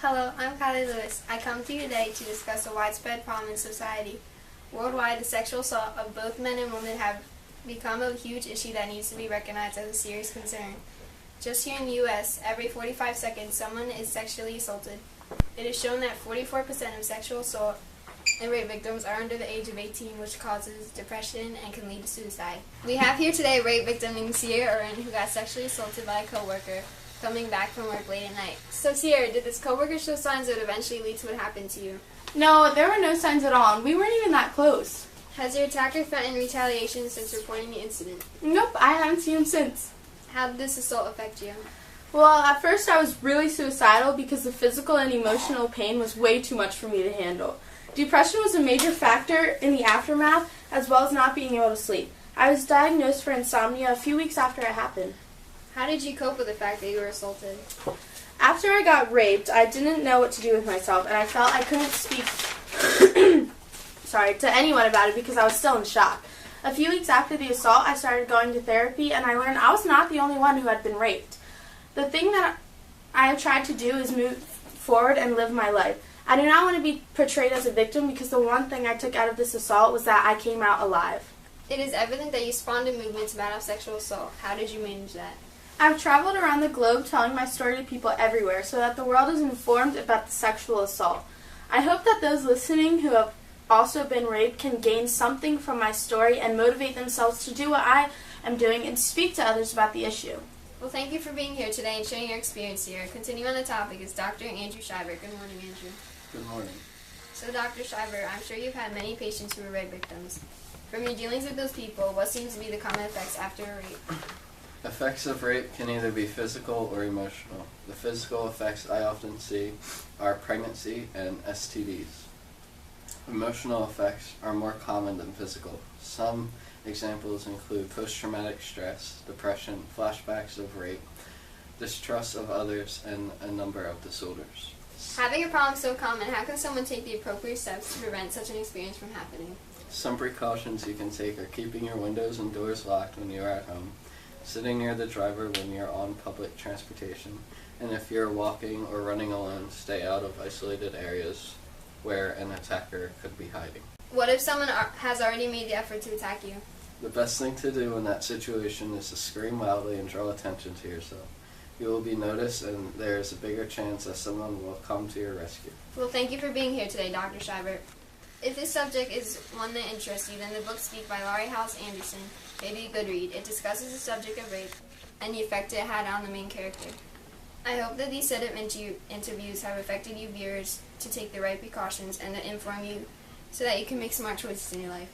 Hello, I'm Kylie Lewis. I come to you today to discuss a widespread problem in society. Worldwide, the sexual assault of both men and women have become a huge issue that needs to be recognized as a serious concern. Just here in the U.S., every 45 seconds someone is sexually assaulted. It is shown that 44% of sexual assault and rape victims are under the age of 18, which causes depression and can lead to suicide. We have here today a rape victim named Sierra Urin who got sexually assaulted by a coworker coming back from work late at night. So Sierra, did this coworker show signs that would eventually lead to what happened to you? No, there were no signs at all, and we weren't even that close. Has your attacker threatened retaliation since reporting the incident? Nope, I haven't seen him since. How did this assault affect you? Well, at first I was really suicidal because the physical and emotional pain was way too much for me to handle. Depression was a major factor in the aftermath, as well as not being able to sleep. I was diagnosed for insomnia a few weeks after it happened. How did you cope with the fact that you were assaulted? After I got raped, I didn't know what to do with myself, and I felt I couldn't speak to anyone about it because I was still in shock. A few weeks after the assault, I started going to therapy, and I learned I was not the only one who had been raped. The thing that I have tried to do is move forward and live my life. I do not want to be portrayed as a victim because the one thing I took out of this assault was that I came out alive. It is evident that you spawned a movement to battle sexual assault. How did you manage that? I've traveled around the globe telling my story to people everywhere so that the world is informed about the sexual assault. I hope that those listening who have also been raped can gain something from my story and motivate themselves to do what I am doing and speak to others about the issue. Well, thank you for being here today and sharing your experience here. Continuing on the topic is Dr. Andrew Schreiber. Good morning, Andrew. Good morning. So, Dr. Schreiber, I'm sure you've had many patients who were rape victims. From your dealings with those people, what seems to be the common effects after a rape? Effects of rape can either be physical or emotional. The physical effects I often see are pregnancy and STDs. Emotional effects are more common than physical. Some examples include post-traumatic stress, depression, flashbacks of rape, distrust of others, and a number of disorders. Having a problem so common, how can someone take the appropriate steps to prevent such an experience from happening? Some precautions you can take are keeping your windows and doors locked when you are at home, sitting near the driver when you're on public transportation, and if you're walking or running alone, stay out of isolated areas where an attacker could be hiding. What if someone has already made the effort to attack you? The best thing to do in that situation is to scream loudly and draw attention to yourself. You will be noticed, and there is a bigger chance that someone will come to your rescue. Well, thank you for being here today, Dr. Schreiber. If this subject is one that interests you, then the book Speak by Laurie Halse Anderson may be a good read. It discusses the subject of rape and the effect it had on the main character. I hope that these set of interviews have affected you viewers to take the right precautions and to inform you so that you can make smart choices in your life.